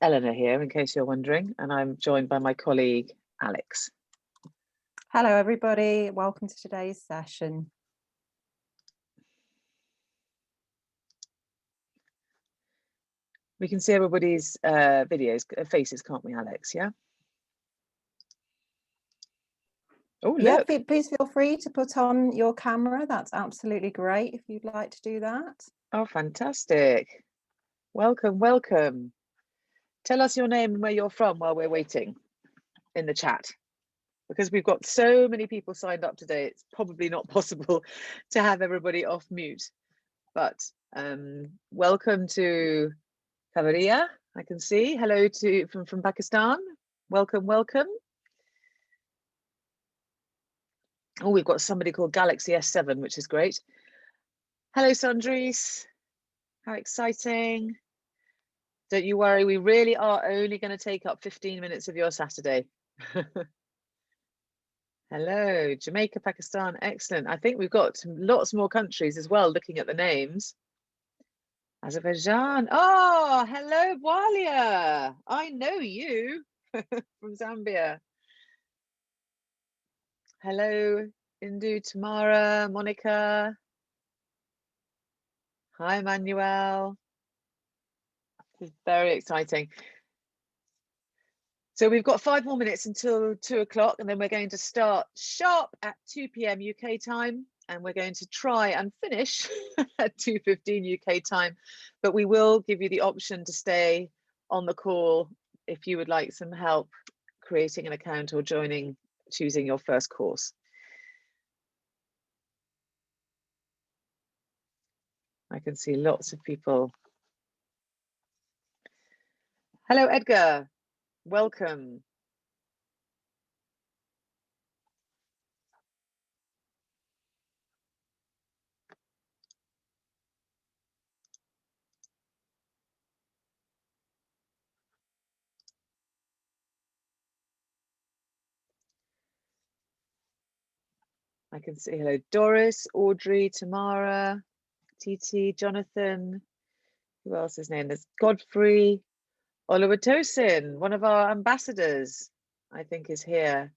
Eleanor here, in case you're wondering, and I'm joined by my colleague, Alex. Hello, everybody. Welcome to today's session. We can see everybody's faces, can't we, Alex? Yeah? Oh, yeah, look. please feel free to put on your camera. That's absolutely great if you'd like to do that. Oh, fantastic. Welcome, welcome. Tell us your name and where you're from while we're waiting in the chat. Because we've got so many people signed up today, it's probably not possible to have everybody off mute. But welcome to Kavaria, I can see. Hello to from Pakistan. Welcome, welcome. Oh, we've got somebody called Galaxy S7, which is great. Hello, Sandris. How exciting. Don't you worry, we really are only going to take up 15 minutes of your Saturday. Hello, Jamaica, Pakistan, excellent. I think we've got lots more countries as well, looking at the names. Azerbaijan, oh, hello, Walia. I know you from Zambia. Hello, Indu, Tamara, Monica. Hi, Manuel. This is very exciting. So we've got 5 more minutes until 2 o'clock, and then we're going to start sharp at 2 p.m. UK time, and we're going to try and finish at 2:15 UK time. But we will give you the option to stay on the call if you would like some help creating an account or choosing your first course. I can see lots of people. Hello, Edgar. Welcome. I can see, hello, Doris, Audrey, Tamara, TT, Jonathan. Who else is named? There's Godfrey, Oluwatosin, one of our ambassadors, I think, is here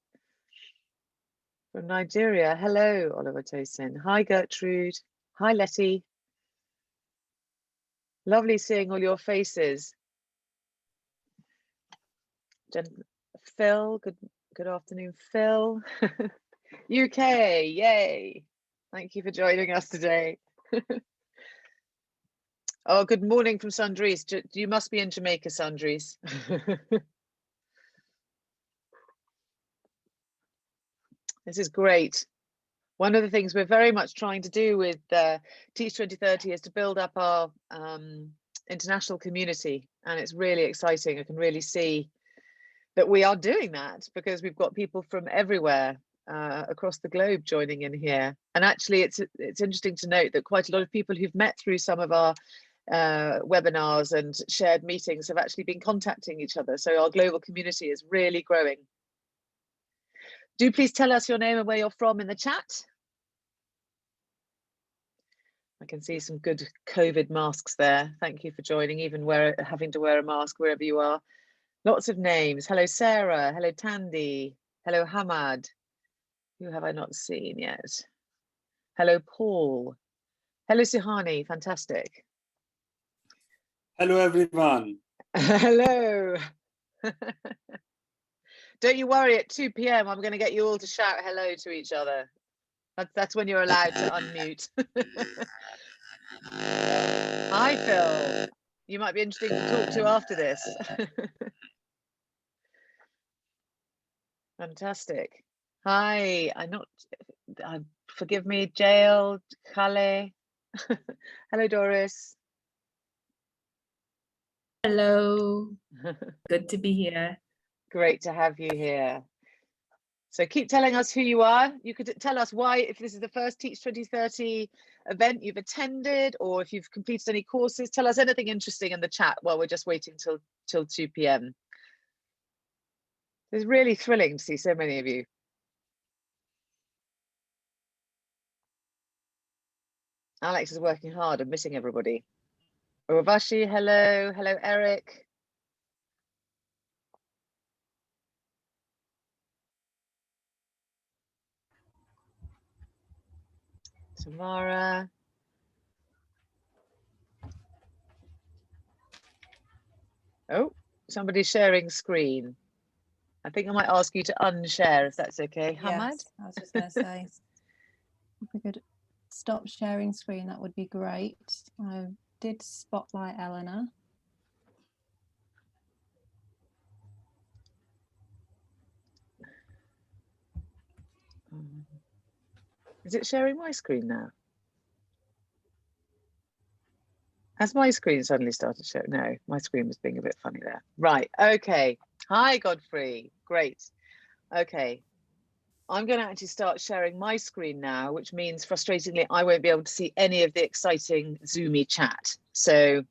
from Nigeria. Hello, Oluwatosin. Hi, Gertrude. Hi, Letty. Lovely seeing all your faces. Phil, good afternoon, Phil. UK, yay. Thank you for joining us today. Oh, good morning from Sandris. You must be in Jamaica, Sandris. This is great. One of the things we're very much trying to do with Teach 2030 is to build up our international community, and it's really exciting. I can really see that we are doing that because we've got people from everywhere across the globe joining in here. And actually, it's interesting to note that quite a lot of people who've met through some of our webinars and shared meetings have actually been contacting each other. So our global community is really growing. Do please tell us your name and where you're from in the chat. I can see some good COVID masks there. Thank you for joining, even having to wear a mask wherever you are. Lots of names. Hello, Sarah. Hello, Tandy. Hello, Hamad. Who have I not seen yet? Hello, Paul. Hello, Suhani. Fantastic. Hello, everyone. Hello. Don't you worry, at 2 p.m. I'm going to get you all to shout hello to each other. That's when you're allowed to unmute. Hi, Phil. You might be interesting to talk to after this. Fantastic. Hi, forgive me, Jael, Kale. Hello, Doris. Hello. Good to be here. Great to have you here. So keep telling us who you are. You could tell us why, if this is the first Teach 2030 event you've attended, or if you've completed any courses. Tell us anything interesting in the chat while we're just waiting till 2 p.m. It's really thrilling to see so many of you. Alex is working hard and missing everybody. Urvashi, hello. Hello, Eric. Tamara. Oh, somebody's sharing screen. I think I might ask you to unshare if that's okay. Hamad? Yes, I was just going to say, if we could stop sharing screen, that would be great. I did spotlight Eleanor. Is it sharing my screen now? Has my screen suddenly started showing? No, my screen was being a bit funny there. Right, okay. Hi, Godfrey. Great. Okay. I'm going to actually start sharing my screen now, which means frustratingly, I won't be able to see any of the exciting Zoomy chat. So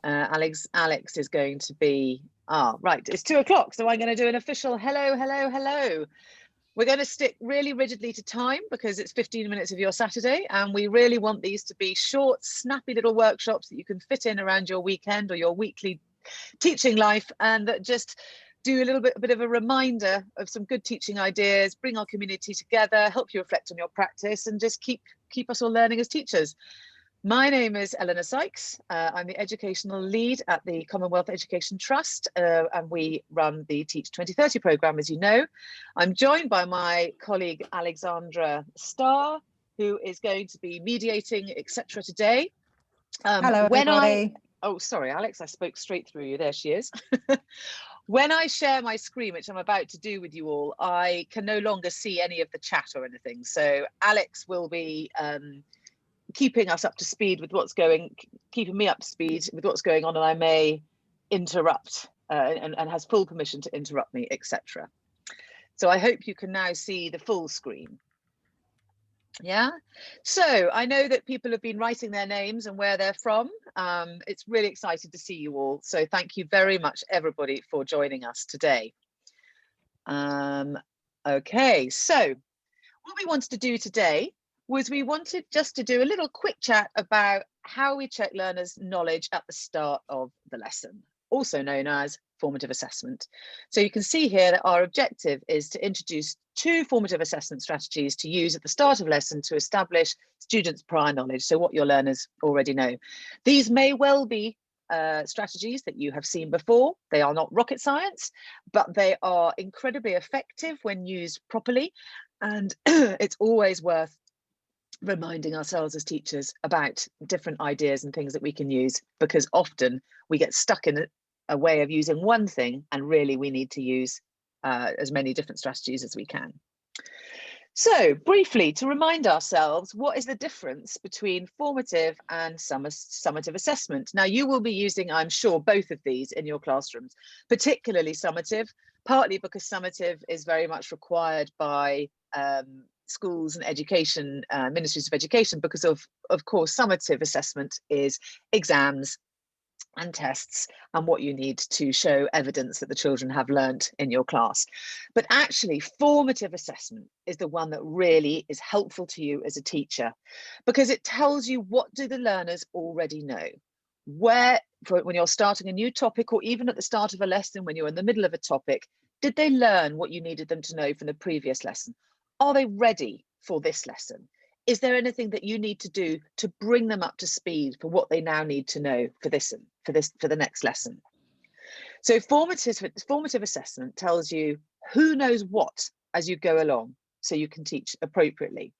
Alex is going to be, right, it's 2 o'clock. So I'm going to do an official hello, hello, hello. We're going to stick really rigidly to time because it's 15 minutes of your Saturday, and we really want these to be short, snappy little workshops that you can fit in around your weekend or your weekly teaching life, and that just do a bit of a reminder of some good teaching ideas, bring our community together, help you reflect on your practice, and just keep us all learning as teachers. My name is Eleanor Sykes. I'm the educational lead at the Commonwealth Education Trust, and we run the Teach 2030 programme, as you know. I'm joined by my colleague Alexandra Starr, who is going to be mediating, etc. today. Hello, everybody. Oh, sorry, Alex, I spoke straight through you. There she is. When I share my screen, which I'm about to do with you all, I can no longer see any of the chat or anything. So Alex will be keeping us up to speed with keeping me up to speed with what's going on, and I may interrupt and has full permission to interrupt me, etc. So I hope you can now see the full screen. Yeah, so I know that people have been writing their names and where they're from. It's really exciting to see you all. So thank you very much, everybody, for joining us today. Okay, so what we wanted to do today was we wanted just to do a little quick chat about how we check learners' knowledge at the start of the lesson, also known as formative assessment. So you can see here that our objective is to introduce 2 formative assessment strategies to use at the start of lesson to establish students' prior knowledge, so what your learners already know. These may well be strategies that you have seen before. They are not rocket science, but they are incredibly effective when used properly, and it's always worth reminding ourselves as teachers about different ideas and things that we can use, because often we get stuck in a way of using one thing, and really we need to use as many different strategies as we can. So briefly, to remind ourselves, what is the difference between formative and summative assessment? Now, you will be using, I'm sure, both of these in your classrooms, particularly summative, partly because summative is very much required by schools and education, ministries of education, because of course, summative assessment is exams and tests and what you need to show evidence that the children have learnt in your class. But actually, formative assessment is the one that really is helpful to you as a teacher, because it tells you what do the learners already know. When you're starting a new topic, or even at the start of a lesson, when you're in the middle of a topic, did they learn what you needed them to know from the previous lesson? Are they ready for this lesson? Is there anything that you need to do to bring them up to speed for what they now need to know for the next lesson? So formative assessment tells you who knows what as you go along, so you can teach appropriately.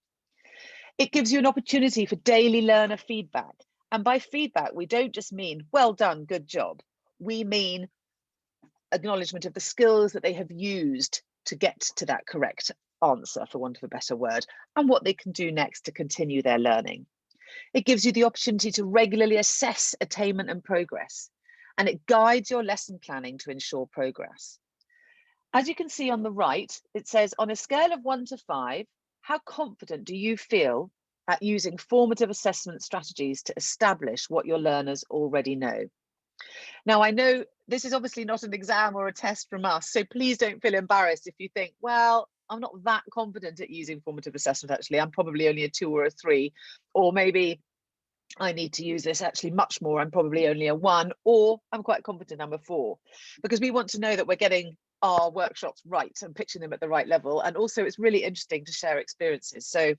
It gives you an opportunity for daily learner feedback. And by feedback, we don't just mean, well done, good job. We mean acknowledgement of the skills that they have used to get to that correct answer, for want of a better word, and what they can do next to continue their learning. It gives you the opportunity to regularly assess attainment and progress, and it guides your lesson planning to ensure progress. As you can see on the right, it says, on a scale of 1 to 5, how confident do you feel at using formative assessment strategies to establish what your learners already know? Now, I know this is obviously not an exam or a test from us, so please don't feel embarrassed if you think, well, I'm not that confident at using formative assessment, actually. I'm probably only a 2 or a 3, or maybe I need to use this actually much more. I'm probably only a 1, or I'm quite confident I'm a 4, because we want to know that we're getting our workshops right and pitching them at the right level. And also, it's really interesting to share experiences. So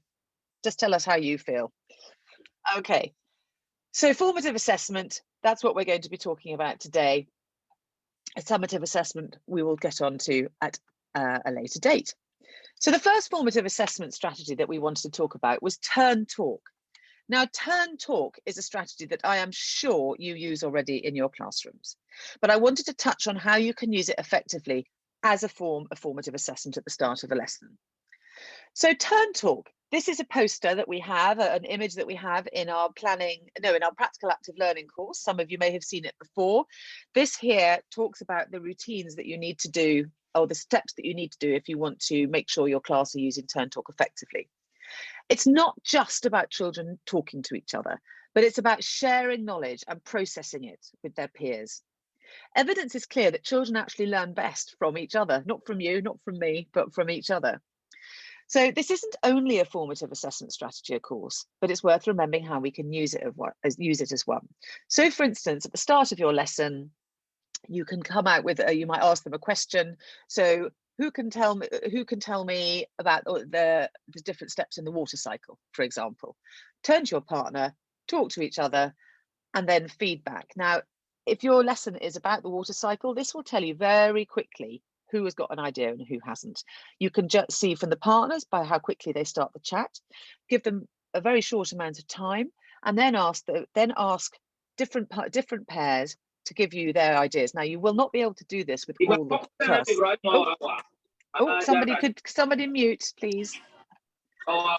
Just tell us how you feel. Okay, so formative assessment, that's what we're going to be talking about today. A summative assessment we will get on to at a later date. So the first formative assessment strategy that we wanted to talk about was turn talk. Now, turn talk is a strategy that I am sure you use already in your classrooms, but I wanted to touch on how you can use it effectively as a form of formative assessment at the start of a lesson. So turn talk, this is a poster that we have, an image that we have in our in our practical active learning course. Some of you may have seen it before. This here talks about the routines that you need to do, or the steps that you need to do if you want to make sure your class are using turn talk effectively. It's not just about children talking to each other, but it's about sharing knowledge and processing it with their peers. Evidence is clear that children actually learn best from each other, not from you, not from me, but from each other. So this isn't only a formative assessment strategy, of course, but it's worth remembering how we can use it as one. So for instance, at the start of your lesson, you can come out with, you might ask them a question. So who can tell me about the different steps in the water cycle, for example? Turn to your partner, talk to each other, and then feedback. Now, if your lesson is about the water cycle, this will tell you very quickly who has got an idea and who hasn't. You can just see from the partners by how quickly they start the chat, give them a very short amount of time, and then ask different pairs to give you their ideas. Now, you will not be able to do this with all the class. Oh, somebody mute, please. Oh.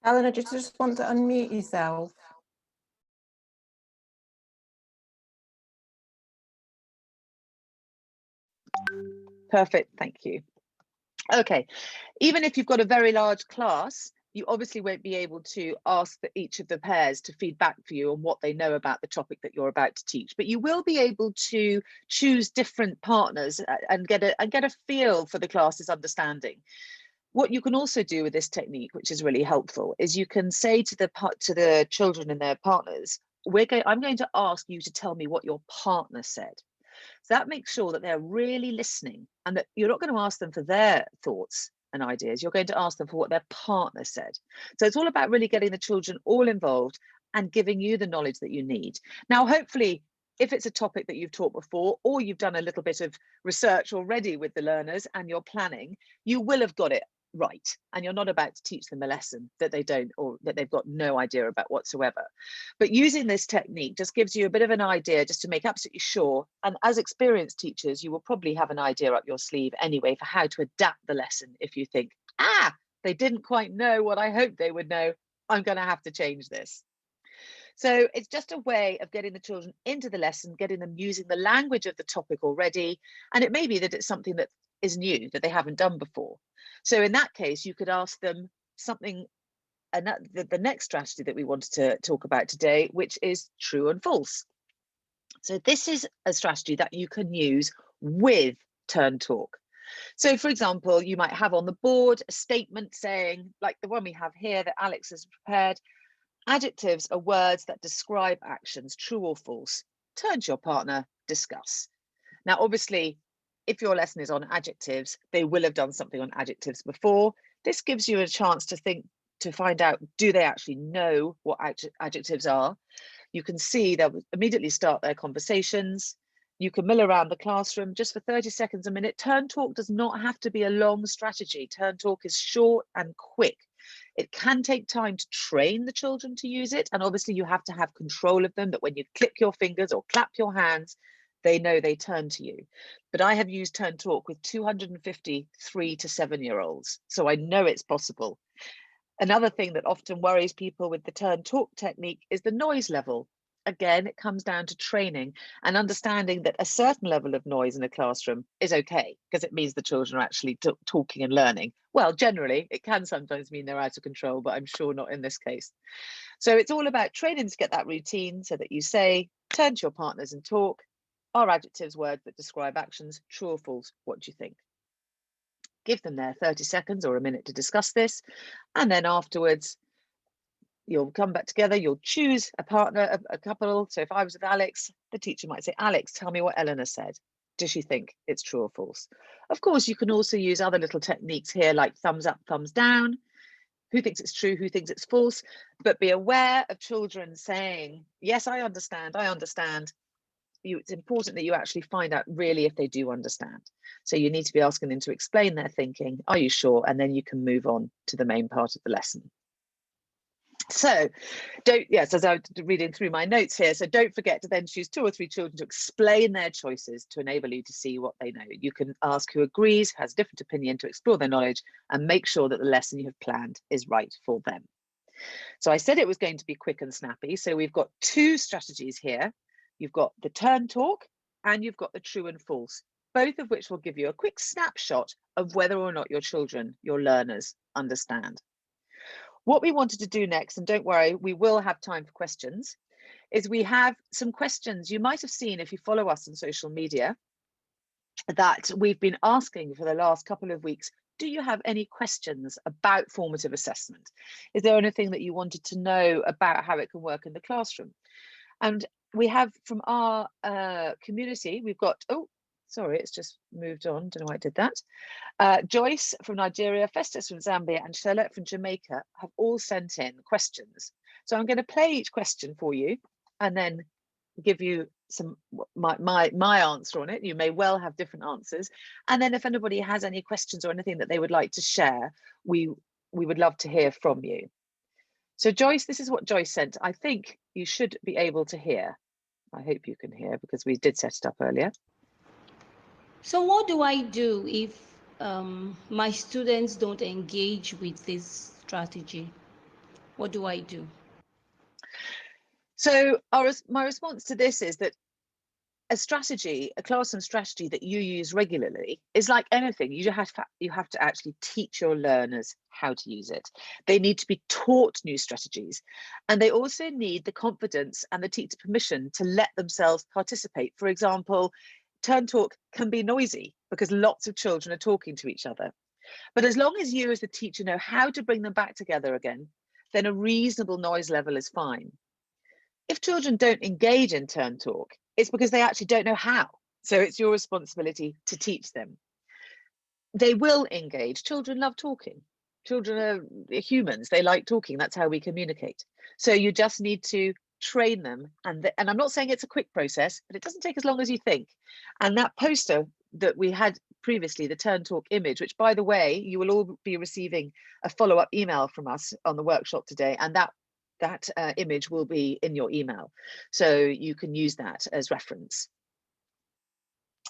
Alan, I just want to unmute yourself. Perfect, thank you. Okay, even if you've got a very large class, you obviously won't be able to ask each of the pairs to feed back for you on what they know about the topic that you're about to teach, but you will be able to choose different partners and get a feel for the class's understanding. What you can also do with this technique, which is really helpful, is you can say to the children and their partners, I'm going to ask you to tell me what your partner said. So that makes sure that they're really listening and that you're not going to ask them for their thoughts and ideas. You're going to ask them for what their partner said. So it's all about really getting the children all involved and giving you the knowledge that you need. Now, hopefully, if it's a topic that you've taught before, or you've done a little bit of research already with the learners and you're planning, you will have got it right, and you're not about to teach them a lesson that they don't, or that they've got no idea about whatsoever. But using this technique just gives you a bit of an idea, just to make absolutely sure, and as experienced teachers you will probably have an idea up your sleeve anyway for how to adapt the lesson if you think, they didn't quite know what I hoped they would know, I'm going to have to change this. So it's just a way of getting the children into the lesson, getting them using the language of the topic already, and it may be that it's something that is new that they haven't done before. So in that case, you could ask them something, and the next strategy that we wanted to talk about today, which is true and false. So this is a strategy that you can use with turn talk. So for example, you might have on the board a statement saying, like the one we have here that Alex has prepared, adjectives are words that describe actions, true or false. Turn to your partner, discuss. Now, obviously, if your lesson is on adjectives, they will have done something on adjectives before. This gives you a chance to find out, do they actually know what adjectives are? You can see they'll immediately start their conversations. You can mill around the classroom just for 30 seconds a minute. Turn talk does not have to be a long strategy. Turn talk is short and quick. It can take time to train the children to use it. And obviously you have to have control of them, that when you click your fingers or clap your hands, they know they turn to you. But I have used turn talk with 250 3 to 7-year-olds, so I know it's possible. Another thing that often worries people with the turn talk technique is the noise level. Again, it comes down to training and understanding that a certain level of noise in a classroom is okay, because it means the children are actually talking and learning. Well, generally, it can sometimes mean they're out of control, but I'm sure not in this case. So it's all about training to get that routine, so that you say, turn to your partners and talk. Are adjectives words that describe actions, true or false? What do you think? Give them their 30 seconds or a minute to discuss this. And then afterwards, you'll come back together, you'll choose a partner, a couple. So if I was with Alex, the teacher might say, Alex, tell me what Eleanor said. Does she think it's true or false? Of course, you can also use other little techniques here, like thumbs up, thumbs down. Who thinks it's true, who thinks it's false? But be aware of children saying, yes, I understand, I understand. It's important that you actually find out really if they do understand. So you need to be asking them to explain their thinking. Are you sure? And then you can move on to the main part of the lesson. So yes, as I was reading through my notes here, so don't forget to then choose 2 or 3 children to explain their choices to enable you to see what they know. You can ask who agrees, has a different opinion, to explore their knowledge and make sure that the lesson you have planned is right for them. So I said it was going to be quick and snappy. So we've got 2 strategies here. You've got the turn talk and you've got the true and false, both of which will give you a quick snapshot of whether or not your children, your learners, understand. What we wanted to do next, and don't worry, we will have time for questions, is we have some questions you might have seen if you follow us on social media that we've been asking for the last couple of weeks. Do you have any questions about formative assessment? Is there anything that you wanted to know about how it can work in the classroom? And we have from our community, we've got, oh, sorry, it's just moved on. Don't know why I did that. Joyce from Nigeria, Festus from Zambia, and Charlotte from Jamaica have all sent in questions. So I'm going to play each question for you and then give you some my answer on it. You may well have different answers. And then if anybody has any questions or anything that they would like to share, we would love to hear from you. So Joyce, this is what Joyce sent. I think you should be able to hear. I hope you can hear because we did set it up earlier. So what do I do if my students don't engage with this strategy? What do I do? So my response to this is that a strategy, a classroom strategy that you use regularly is like anything. You have to actually teach your learners how to use it. They need to be taught new strategies, and they also need the confidence and the teacher permission to let themselves participate. For example, turn talk can be noisy because lots of children are talking to each other. But as long as you as the teacher know how to bring them back together again, then a reasonable noise level is fine. If children don't engage in turn talk, it's because they actually don't know how. So it's your responsibility to teach them. They will engage. Children love talking. Children are humans. They like talking. That's how we communicate. So you just need to train them. And I'm not saying it's a quick process, but it doesn't take as long as you think. And that poster that we had previously, the turn talk image, which by the way, you will all be receiving a follow-up email from us on the workshop today. And that image will be in your email, so you can use that as reference.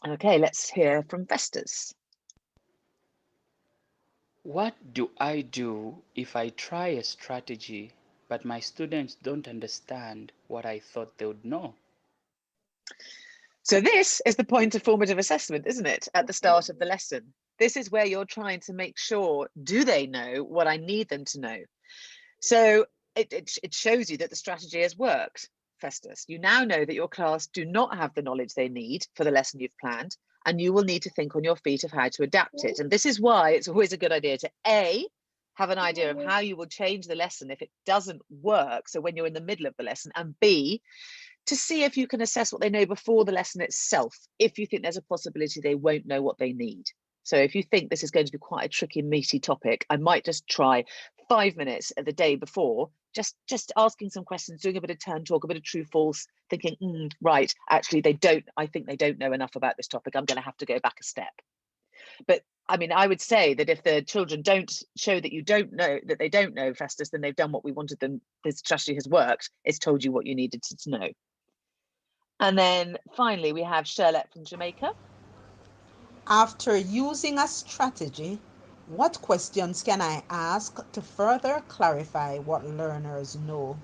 Okay, let's hear from Festus. What do I do if I try a strategy, but my students don't understand what I thought they would know? So this is the point of formative assessment, isn't it? At the start of the lesson. This is where you're trying to make sure, do they know what I need them to know? So it shows you that the strategy has worked, Festus. You now know that your class do not have the knowledge they need for the lesson you've planned, and you will need to think on your feet of how to adapt it. And this is why it's always a good idea to A, have an idea of how you will change the lesson if it doesn't work, so when you're in the middle of the lesson, and B, to see if you can assess what they know before the lesson itself, if you think there's a possibility they won't know what they need. So if you think this is going to be quite a tricky, meaty topic, I might just try 5 minutes the day before, just asking some questions, doing a bit of turn talk, a bit of true false, thinking, right, actually I think they don't know enough about this topic. I'm going to have to go back a step. But I mean, I would say that if the children don't show that that they don't know, Festus, then they've done what we wanted them. This strategy has worked. It's told you what you needed to know. And then finally, we have Charlotte from Jamaica. After using a strategy, what questions can I ask to further clarify what learners know?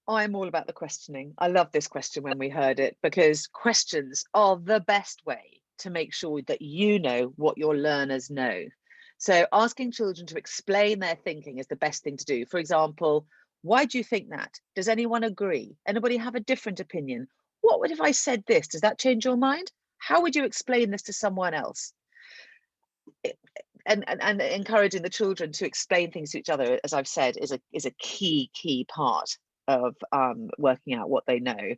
I'm all about the questioning. I love this question when we heard it, because questions are the best way to make sure that you know what your learners know. So asking children to explain their thinking is the best thing to do. For example, why do you think that? Does anyone agree? Anybody have a different opinion? What would if I said this? Does that change your mind? How would you explain this to someone else? And encouraging the children to explain things to each other, as I've said, is a key part of working out what they know.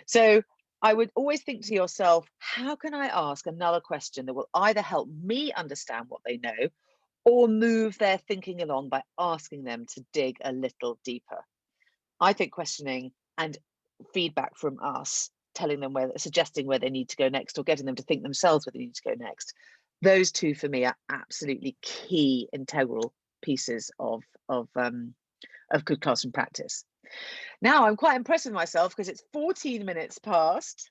So I would always think to yourself, how can I ask another question that will either help me understand what they know or move their thinking along by asking them to dig a little deeper? I think questioning and feedback from us, telling them suggesting where they need to go next, or getting them to think themselves where they need to go next, those two for me are absolutely key, integral pieces of good classroom practice. Now I'm quite impressed with myself because it's 14 minutes past.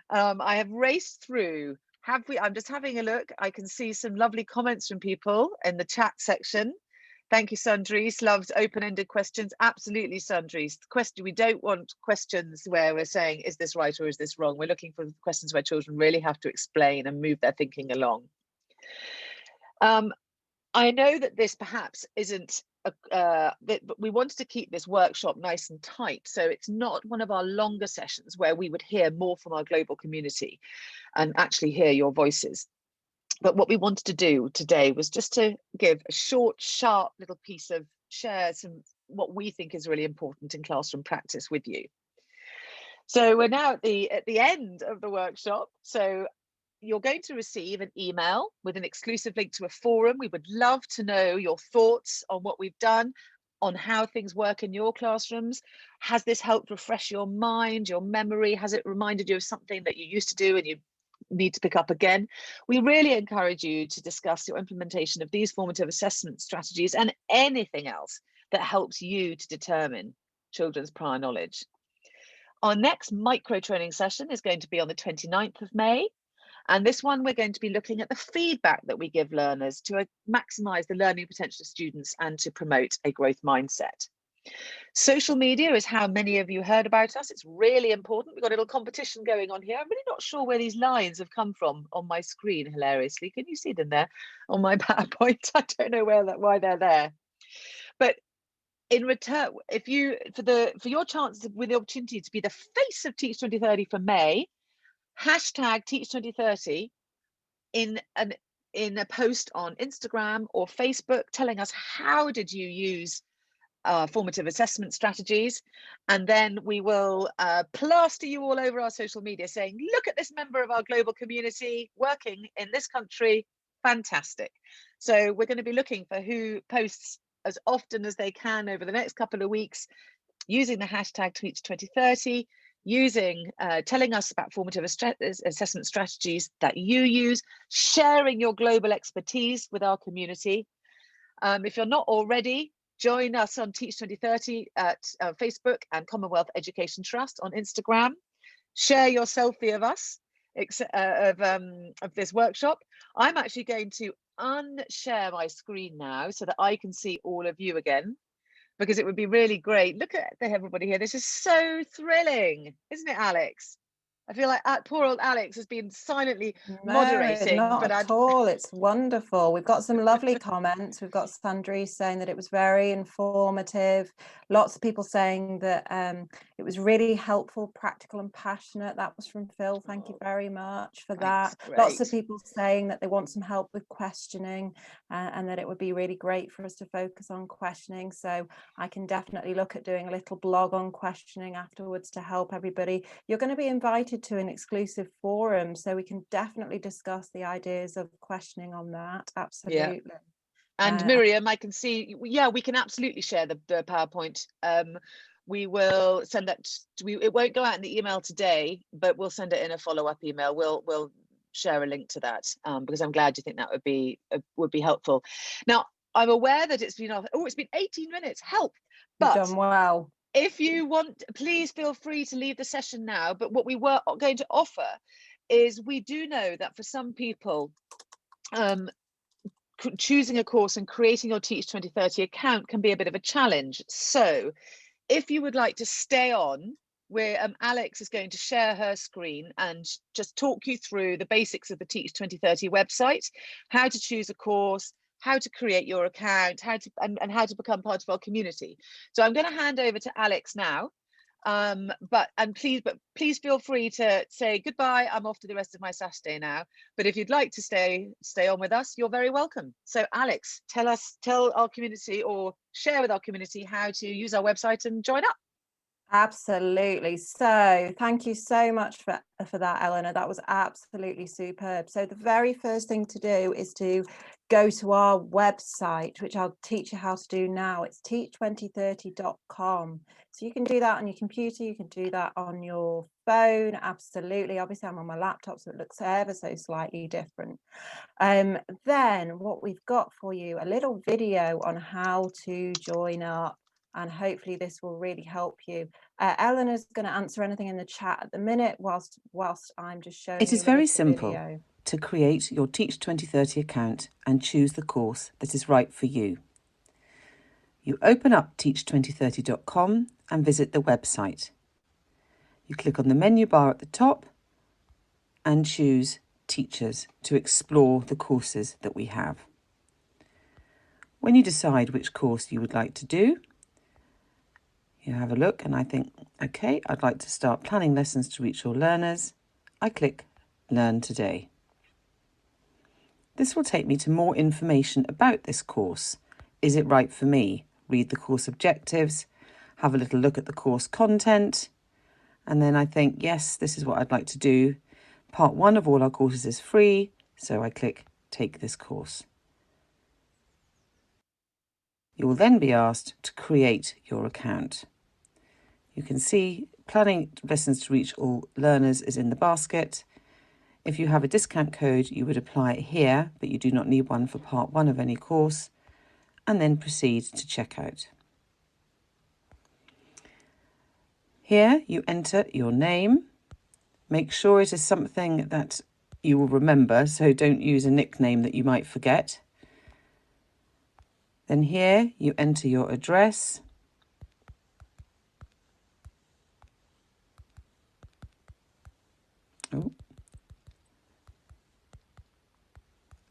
I have raced through. I'm just having a look. I can see some lovely comments from people in the chat section. Thank you, Sandrine. Loves open-ended questions. Absolutely, Sandrine. We don't want questions where we're saying, is this right or is this wrong? We're looking for questions where children really have to explain and move their thinking along. I know that this perhaps isn't, but we wanted to keep this workshop nice and tight. So it's not one of our longer sessions where we would hear more from our global community and actually hear your voices. But what we wanted to do today was just to give a short, sharp little piece of share some what we think is really important in classroom practice with you. So we're now at the end of the workshop. So you're going to receive an email with an exclusive link to a forum. We would love to know your thoughts on what we've done, on how things work in your classrooms. Has this helped refresh your mind, your memory? Has it reminded you of something that you used to do and you need to pick up again? We really encourage you to discuss your implementation of these formative assessment strategies and anything else that helps you to determine children's prior knowledge. Our next micro training session is going to be on the 29th of May. And this one, we're going to be looking at the feedback that we give learners to maximize the learning potential of students and to promote a growth mindset. Social media is how many of you heard about us. It's really important. We've got a little competition going on here. I'm really not sure where these lines have come from on my screen, hilariously. Can you see them there on my PowerPoint? I don't know why they're there. But in return, if you for your chances with the opportunity to be the face of Teach 2030 for May, hashtag Teach2030 in a post on Instagram or Facebook telling us how did you use formative assessment strategies, and then we will plaster you all over our social media saying, look at this member of our global community working in this country, fantastic. So we're going to be looking for who posts as often as they can over the next couple of weeks using the hashtag Teach2030, telling us about formative assessment strategies that you use, sharing your global expertise with our community. If you're not already, join us on Teach2030 at Facebook and Commonwealth Education Trust on Instagram. Share your selfie of us, of this workshop. I'm actually going to unshare my screen now so that I can see all of you again, because it would be really great. Look at everybody here. This is so thrilling, isn't it, Alex? I feel like poor old Alex has been silently moderating. Not but at all. It's wonderful. We've got some lovely comments. We've got Sandrine saying that it was very informative. Lots of people saying that it was really helpful, practical and passionate. That was from Phil. Thank you very much for that. Lots of people saying that they want some help with questioning and that it would be really great for us to focus on questioning. So I can definitely look at doing a little blog on questioning afterwards to help everybody. You're going to be invited to an exclusive forum, so we can definitely discuss the ideas of questioning on that. Absolutely. Yeah. And Miriam, I can see, yeah, we can absolutely share the PowerPoint. We will send that, it won't go out in the email today, but we'll send it in a follow-up email. We'll share a link to that because I'm glad you think that would be helpful. Now, I'm aware that it's been 18 minutes, help. But you've done well. If you want, please feel free to leave the session now. But what we were going to offer is, we do know that for some people, choosing a course and creating your Teach 2030 account can be a bit of a challenge. So if you would like to stay on, where Alex is going to share her screen and just talk you through the basics of the Teach 2030 website, how to choose a course, how to create your account, and how to become part of our community. So I'm going to hand over to Alex now. Please feel free to say goodbye. I'm off to the rest of my Saturday now. But if you'd like to stay on with us, you're very welcome. So Alex, tell our community, or share with our community, how to use our website and join up. Absolutely. So thank you so much for that, Eleanor. That was absolutely superb. So the very first thing to do is to go to our website, which I'll teach you how to do now. It's teach2030.com. So you can do that on your computer, you can do that on your phone. Absolutely. Obviously, I'm on my laptop, so it looks ever so slightly different. Then what we've got for you, a little video on how to join up. And hopefully this will really help you. Eleanor's going to answer anything in the chat at the minute whilst I'm just showing you. It is very simple to create your Teach 2030 account and choose the course that is right for you. You open up teach2030.com and visit the website. You click on the menu bar at the top and choose Teachers to explore the courses that we have. When you decide which course you would like to do, you have a look and I think, okay, I'd like to start planning lessons to reach all learners. I click Learn Today. This will take me to more information about this course. Is it right for me? Read the course objectives, have a little look at the course content, and then I think, yes, this is what I'd like to do. Part 1 of all our courses is free, so I click Take this course. You will then be asked to create your account. You can see planning lessons to reach all learners is in the basket. If you have a discount code, you would apply it here, but you do not need one for part 1 of any course, and then proceed to checkout. Here you enter your name. Make sure it is something that you will remember, so don't use a nickname that you might forget. Then here you enter your address.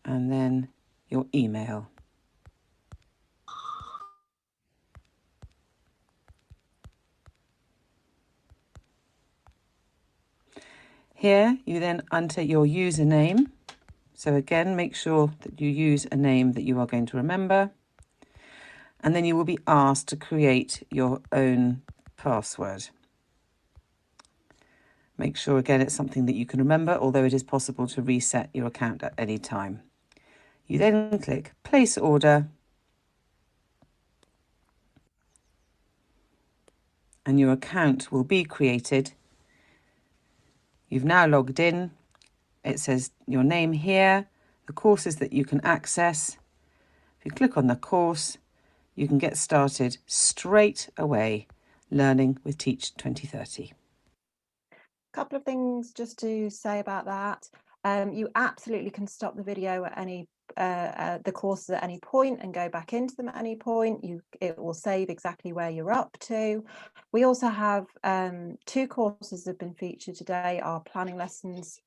And then your email. Here you then enter your username. So again, make sure that you use a name that you are going to remember. And then you will be asked to create your own password. Make sure again it's something that you can remember, although it is possible to reset your account at any time. You then click Place Order. And your account will be created. You've now logged in. It says your name here, the courses that you can access. If you click on the course, you can get started straight away learning with Teach 2030. A couple of things just to say about that. You absolutely can stop the video at any the courses at any point and go back into them at any point. It will save exactly where you're up to. We also have 2 courses that have been featured today, our planning lessons.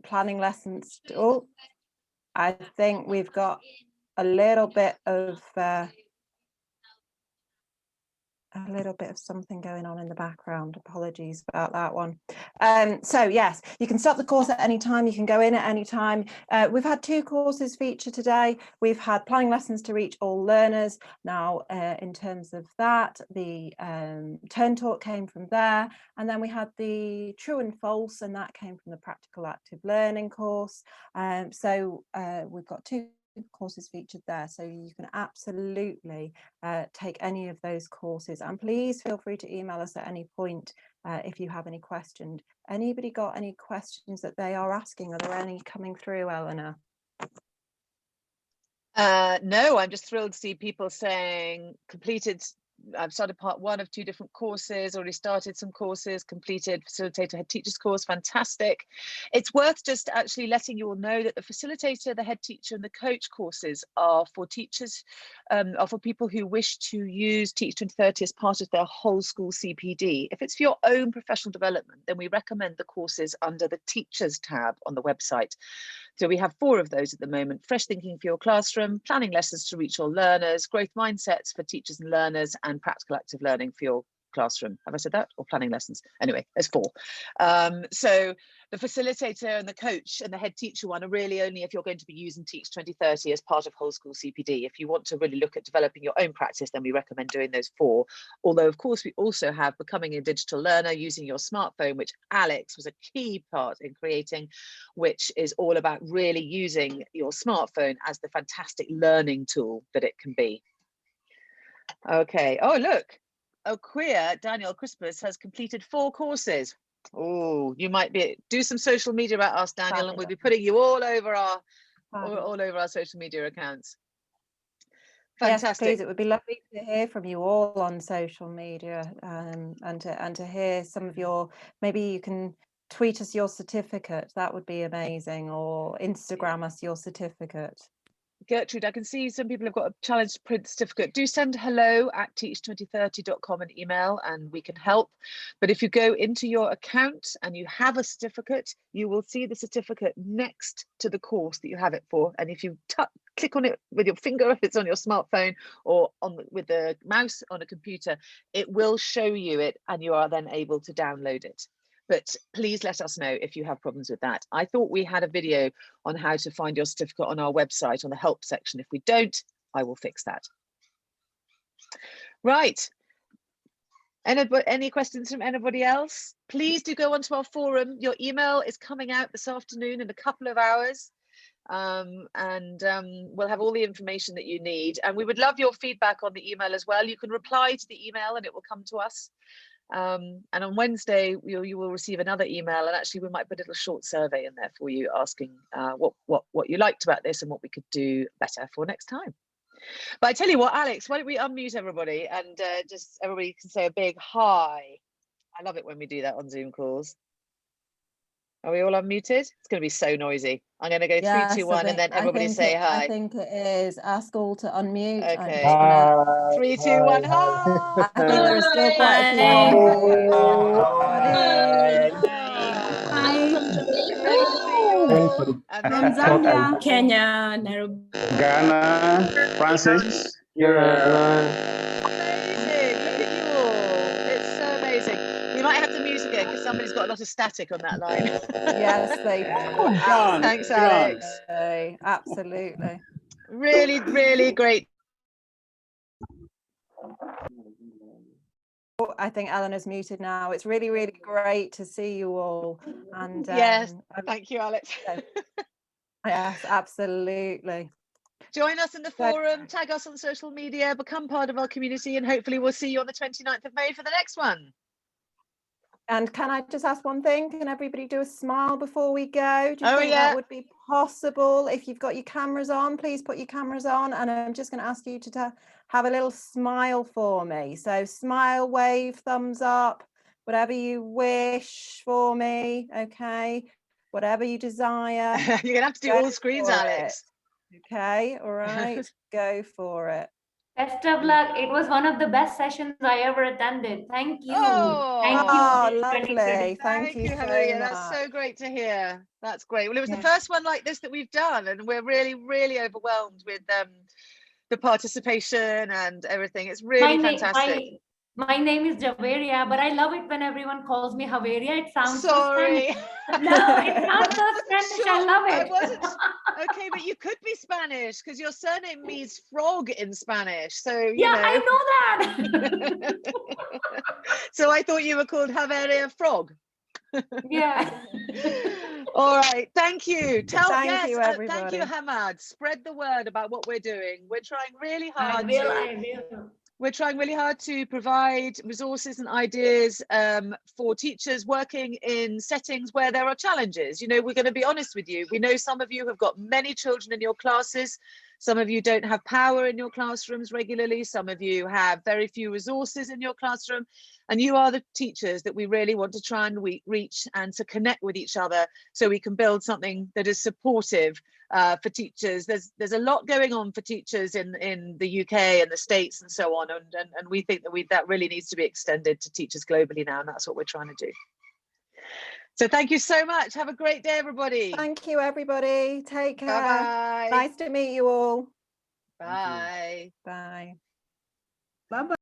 Planning lessons. Oh, I think we've got a little bit of something going on in the background. Apologies about that one. So yes, you can stop the course at any time. You can go in at any time. We've had 2 courses featured today. We've had planning lessons to reach all learners. Now, in terms of that, the turn talk came from there. And then we had the true and false, and that came from the practical active learning course. So we've got 2 courses featured there, so you can absolutely take any of those courses, and please feel free to email us at any point if you have any questions. Anybody got any questions that they are asking? Are there any coming through, Eleanor? No, I'm just thrilled to see people saying completed. I've started part 1 of 2 different courses, already started some courses, completed facilitator head teacher's course. Fantastic. It's worth just actually letting you all know that the facilitator, the head teacher and the coach courses are for teachers, are for people who wish to use Teach 2030 as part of their whole school CPD. If it's for your own professional development, then we recommend the courses under the teachers tab on the website. So we have 4 of those at the moment: fresh thinking for your classroom, planning lessons to reach all learners, growth mindsets for teachers and learners, and practical active learning for your classroom. Have I said that? Or planning lessons? Anyway, there's 4. So the facilitator and the coach and the head teacher one are really only if you're going to be using Teach 2030 as part of whole school CPD. If you want to really look at developing your own practice, then we recommend doing those 4. Although, of course, we also have becoming a digital learner using your smartphone, which Alex was a key part in creating, which is all about really using your smartphone as the fantastic learning tool that it can be. Okay. Oh, look. Oh, queer Daniel Crispus has completed 4 courses. Oh, you might do some social media about us, Daniel, and we'll be putting you all over our social media accounts. Fantastic. Yes, please. It would be lovely to hear from you all on social media, and to hear some of your. Maybe you can tweet us your certificate. That would be amazing, or Instagram us your certificate. Gertrude, I can see some people have got a challenge to print certificate. Do send hello@teach2030.com an email and we can help. But if you go into your account and you have a certificate, you will see the certificate next to the course that you have it for. And if you click on it with your finger, if it's on your smartphone or with the mouse on a computer, it will show you it and you are then able to download it. But please let us know if you have problems with that. I thought we had a video on how to find your certificate on our website on the help section. If we don't, I will fix that. Right. Any questions from anybody else? Please do go onto our forum. Your email is coming out this afternoon in a couple of hours. We'll have all the information that you need. And we would love your feedback on the email as well. You can reply to the email and it will come to us. And on Wednesday, you will receive another email, and actually we might put a little short survey in there for you asking what you liked about this and what we could do better for next time. But I tell you what, Alex, why don't we unmute everybody and just everybody can say a big hi. I love it when we do that on Zoom calls. Are we all unmuted? It's going to be so noisy. I'm going to go 3, 2, 1, and then everybody say hi. I think it is. Ask all to unmute. Okay. Gonna... 3, 2, 1, hi. I think there are still quite a few on. Hi from Jamaica. Great to see you all. From Zambia, Kenya, Nairobi, Ghana, Francis. Amazing. Look at you all. It's so amazing. We might have to mute again because somebody's got a lot of static on that line. Yes, they do. Thanks, Alex. Absolutely. Really, really great. I think Eleanor's muted now. It's really, really great to see you all. And yes, thank you, Alex. Yes, absolutely. Join us in the forum, tag us on social media, become part of our community, and hopefully we'll see you on the 29th of May for the next one. And can I just ask one thing? Can everybody do a smile before we go? Do you think that would be possible? If you've got your cameras on, please put your cameras on. And I'm just going to ask you to have a little smile for me. So smile, wave, thumbs up, whatever you wish for me. Okay. Whatever you desire. You're going to have to do all screens, Alex. Okay. All right. Go for it. Best of luck. It was one of the best sessions I ever attended. Thank you. Oh, thank you. Lovely. Thank you, Hallelujah. That's so great to hear. That's great. Well, it was the first one like this that we've done, and we're really, really overwhelmed with the participation and everything. It's really fantastic. My name is Javeria, but I love it when everyone calls me Javeria. It sounds sorry. So no, it sounds so Spanish. I love it. I wasn't okay, but you could be Spanish because your surname means frog in Spanish. So you know. I know that. So I thought you were called Javeria Frog. Yeah. All right. Thank you. Thank you, everybody. Thank you, Hamad. Spread the word about what we're doing. We're trying really hard. I will. We're trying really hard to provide resources and ideas for teachers working in settings where there are challenges. You know, we're going to be honest with you. We know some of you have got many children in your classes. Some of you don't have power in your classrooms regularly. Some of you have very few resources in your classroom. And you are the teachers that we really want to try and reach and to connect with each other so we can build something that is supportive for teachers. There's a lot going on for teachers in the UK and the States and so on. And we think that that really needs to be extended to teachers globally now. And that's what we're trying to do. So thank you so much. Have a great day, everybody. Thank you, everybody. Take care. Bye-bye. Nice to meet you all. Bye. Bye. Bye-bye.